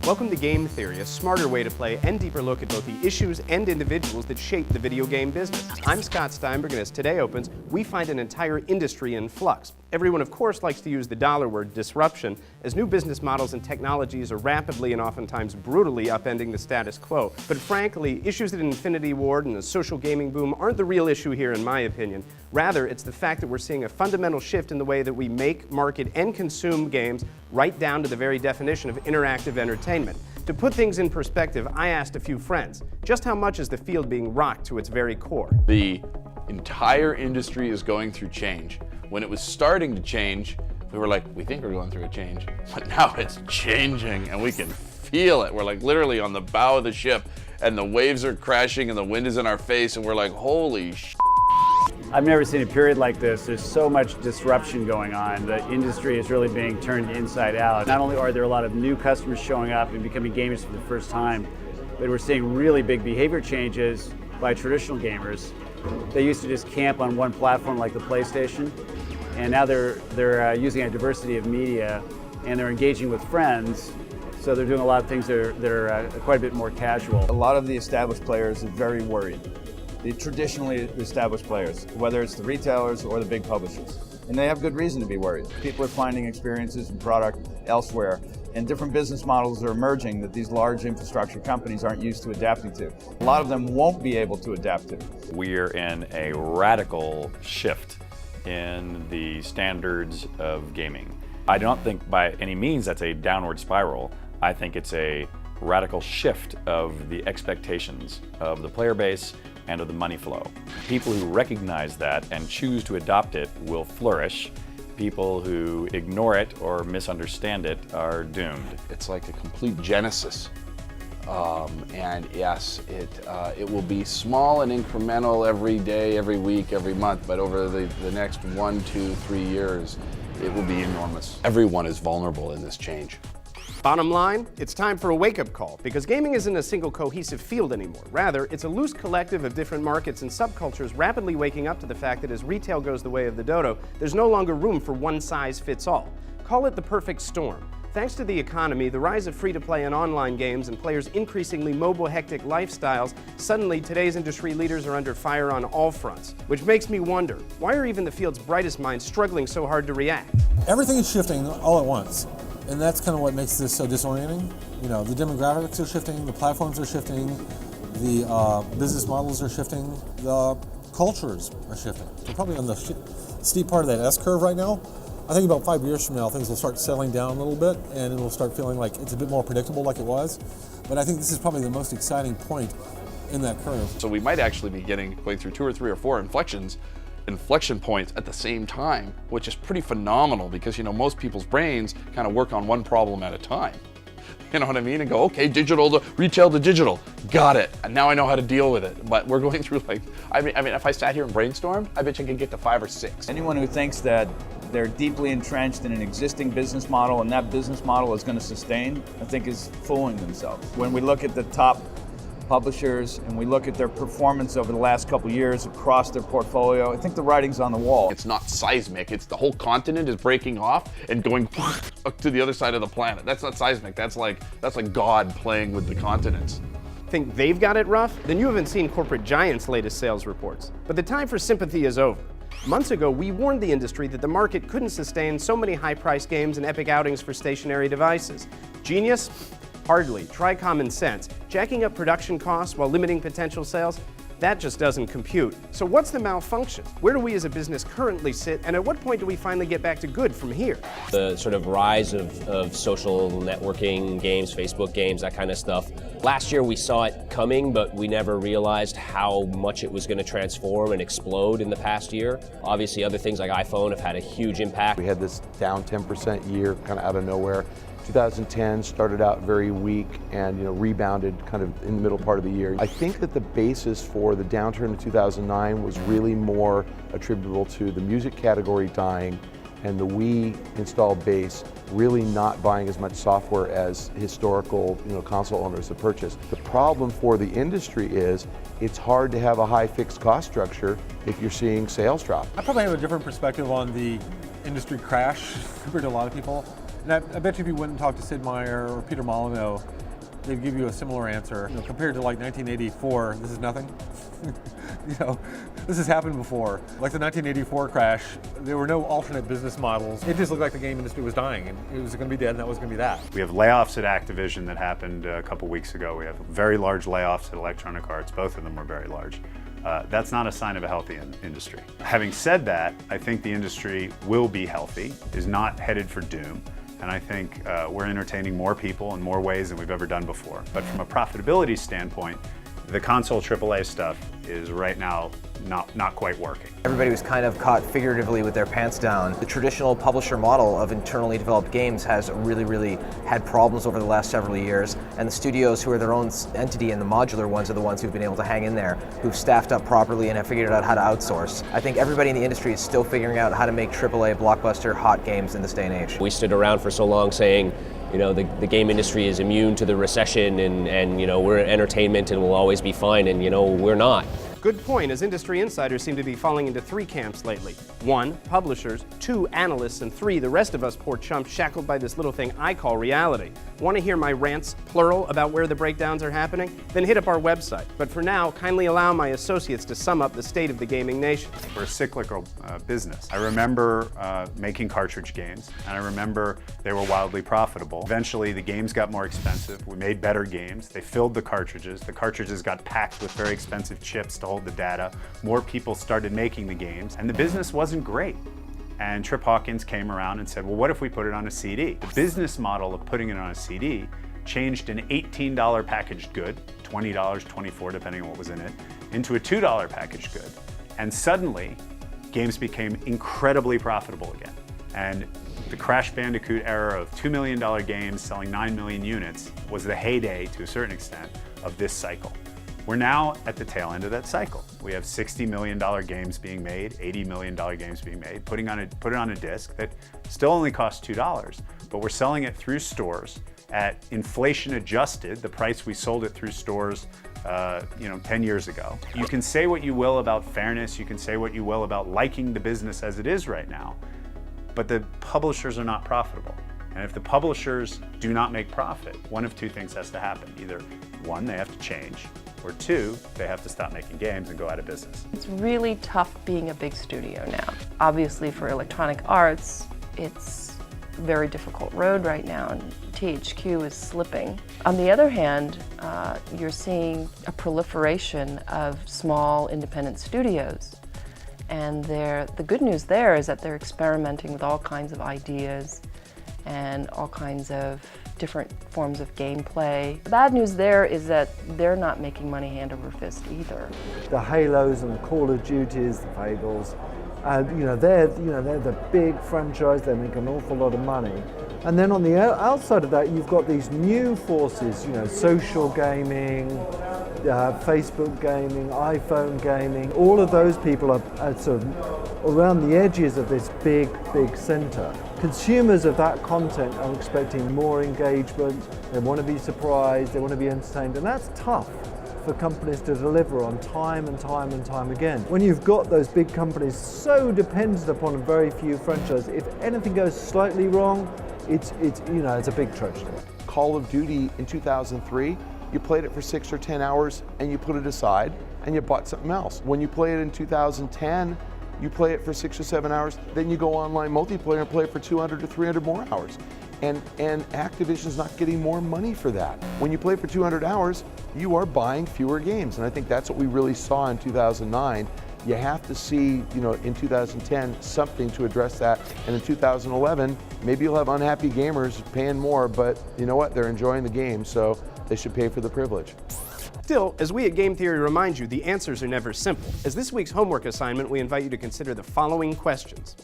Welcome to Game Theory, a smarter way to play and deeper look at both the issues and individuals that shape the video game business. I'm Scott Steinberg, and as today opens, we find an entire industry in flux. Everyone, of course, likes to use the dollar word, disruption, as new business models and technologies are rapidly and oftentimes brutally upending the status quo. But frankly, issues at Infinity Ward and the social gaming boom aren't the real issue here, in my opinion. Rather, it's the fact that we're seeing a fundamental shift in the way that we make, market, and consume games, right down to the very definition of interactive entertainment. To put things in perspective, I asked a few friends, just how much is the field being rocked to its very core? The entire industry is going through change. When it was starting to change, we were like, we think we're going through a change, but now it's changing and we can feel it. We're like literally on the bow of the ship and the waves are crashing and the wind is in our face and we're like, holy sh**. I've never seen a period like this. There's so much disruption going on. The industry is really being turned inside out. Not only are there a lot of new customers showing up and becoming gamers for the first time, but we're seeing really big behavior changes by traditional gamers. They used to just camp on one platform like the PlayStation, and now they're using a diversity of media, and they're engaging with friends, so they're doing a lot of things that are quite a bit more casual. A lot of the established players are very worried. The traditionally established players, whether it's the retailers or the big publishers. And they have good reason to be worried. People are finding experiences and product elsewhere, and different business models are emerging that these large infrastructure companies aren't used to adapting to. A lot of them won't be able to adapt to. We're in a radical shift in the standards of gaming. I don't think by any means that's a downward spiral. I think it's a radical shift of the expectations of the player base and of the money flow. People who recognize that and choose to adopt it will flourish. People who ignore it or misunderstand it are doomed. It's like a complete genesis. And yes, it will be small and incremental every day, every week, every month, but over the next 1, 2, 3 years, it will be enormous. Everyone is vulnerable in this change. Bottom line, it's time for a wake-up call, because gaming isn't a single cohesive field anymore. Rather, it's a loose collective of different markets and subcultures rapidly waking up to the fact that as retail goes the way of the dodo, there's no longer room for one size fits all. Call it the perfect storm. Thanks to the economy, the rise of free-to-play and online games, and players' increasingly mobile, hectic lifestyles, suddenly today's industry leaders are under fire on all fronts. Which makes me wonder, why are even the field's brightest minds struggling so hard to react? Everything is shifting all at once. And that's kind of what makes this so disorienting. You know, the demographics are shifting, the platforms are shifting, the business models are shifting, the cultures are shifting. We're probably on the steep part of that S-curve right now. I think about 5 years from now, things will start settling down a little bit, and it'll start feeling like it's a bit more predictable like it was. But I think this is probably the most exciting point in that curve. So we might actually be going through 2 or 3 or 4 inflection points at the same time, which is pretty phenomenal because, you know, most people's brains kind of work on one problem at a time. You know what I mean? And go, okay, digital to retail to digital. Got it. And now I know how to deal with it. But we're going through like, I mean, if I sat here and brainstormed, I bet you could get to 5 or 6. Anyone who thinks that they're deeply entrenched in an existing business model and that business model is going to sustain, I think is fooling themselves. When we look at the top publishers and we look at their performance over the last couple years across their portfolio, I think the writing's on the wall. It's not seismic, it's the whole continent is breaking off and going to the other side of the planet. That's not seismic, that's like God playing with the continents. Think they've got it rough? Then you haven't seen corporate giants' latest sales reports. But the time for sympathy is over. Months ago, we warned the industry that the market couldn't sustain so many high-priced games and epic outings for stationary devices. Genius? Hardly. Try common sense. Jacking up production costs while limiting potential sales? That just doesn't compute. So what's the malfunction? Where do we as a business currently sit, and at what point do we finally get back to good from here? The sort of rise of social networking games, Facebook games, that kind of stuff. Last year we saw it coming, but we never realized how much it was going to transform and explode in the past year. Obviously other things like iPhone have had a huge impact. We had this down 10% year kind of out of nowhere. 2010 started out very weak and rebounded kind of in the middle part of the year. I think that the basis for the downturn in 2009 was really more attributable to the music category dying and the Wii installed base really not buying as much software as historical console owners have purchased. The problem for the industry is it's hard to have a high fixed cost structure if you're seeing sales drop. I probably have a different perspective on the industry crash compared to a lot of people. And I bet you if you went and talked to Sid Meier or Peter Molyneux, they'd give you a similar answer. You know, compared to like 1984, this is nothing. You know, this has happened before. Like the 1984 crash, there were no alternate business models. It just looked like the game industry was dying, and it was going to be dead, and that was going to be that. We have layoffs at Activision that happened a couple weeks ago. We have very large layoffs at Electronic Arts. Both of them were very large. That's not a sign of a healthy industry. Having said that, I think the industry will be healthy, is not headed for doom. And I think we're entertaining more people in more ways than we've ever done before. But from a profitability standpoint, the console AAA stuff is right now not quite working. Everybody was kind of caught figuratively with their pants down. The traditional publisher model of internally developed games has really had problems over the last several years, and the studios who are their own entity and the modular ones are the ones who've been able to hang in there, who've staffed up properly and have figured out how to outsource. I think everybody in the industry is still figuring out how to make AAA blockbuster hot games in this day and age. We stood around for so long saying, you know, the game industry is immune to the recession and you know, we're entertainment and we'll always be fine, and you know, we're not. Good point, as industry insiders seem to be falling into three camps lately. 1, publishers, 2, analysts, and 3, the rest of us poor chumps shackled by this little thing I call reality. Want to hear my rants, plural, about where the breakdowns are happening? Then hit up our website. But for now, kindly allow my associates to sum up the state of the gaming nation. We're a cyclical business. I remember making cartridge games, and I remember they were wildly profitable. Eventually, the games got more expensive. We made better games. They filled the cartridges. The cartridges got packed with very expensive chips to hold the data. More people started making the games, and the business wasn't great. And Trip Hawkins came around and said, well, what if we put it on a CD? The business model of putting it on a CD changed an $18 packaged good, $20, $24, depending on what was in it, into a $2 packaged good. And suddenly, games became incredibly profitable again. And the Crash Bandicoot era of $2 million games selling 9 million units was the heyday, to a certain extent, of this cycle. We're now at the tail end of that cycle. We have $60 million games being made, $80 million games being made, put it on a disc that still only costs $2, but we're selling it through stores at inflation adjusted, the price we sold it through stores 10 years ago. You can say what you will about fairness, you can say what you will about liking the business as it is right now, but the publishers are not profitable. And if the publishers do not make profit, one of two things has to happen. Either 1, they have to change, or 2, they have to stop making games and go out of business. It's really tough being a big studio now. Obviously for Electronic Arts, it's a very difficult road right now, and THQ is slipping. On the other hand, you're seeing a proliferation of small independent studios. And the good news there is that they're experimenting with all kinds of ideas and all kinds of different forms of gameplay. The bad news there is that they're not making money hand over fist either. The Halos and the Call of Duties, the Fables, they're the big franchise. They make an awful lot of money. And then on the outside of that, you've got these new forces, social gaming, Facebook gaming, iPhone gaming. All of those people are sort of around the edges of this big center. Consumers of that content are expecting more engagement, they want to be surprised, they want to be entertained, and that's tough for companies to deliver on time and time again. When you've got those big companies so dependent upon very few franchises, if anything goes slightly wrong, it's a big tragedy. Call of Duty in 2003, you played it for 6 or 10 hours and you put it aside and you bought something else. When you play it in 2010, you play it for 6 or 7 hours, then you go online multiplayer and play it for 200 to 300 more hours. And Activision's not getting more money for that. When you play for 200 hours, you are buying fewer games. And I think that's what we really saw in 2009. You have to see, in 2010, something to address that. And in 2011, maybe you'll have unhappy gamers paying more, but you know what? They're enjoying the game, so they should pay for the privilege. Still, as we at Game Theory remind you, the answers are never simple. As this week's homework assignment, we invite you to consider the following questions.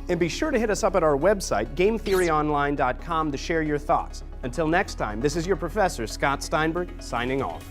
And be sure to hit us up at our website, GameTheoryOnline.com, to share your thoughts. Until next time, this is your professor, Scott Steinberg, signing off.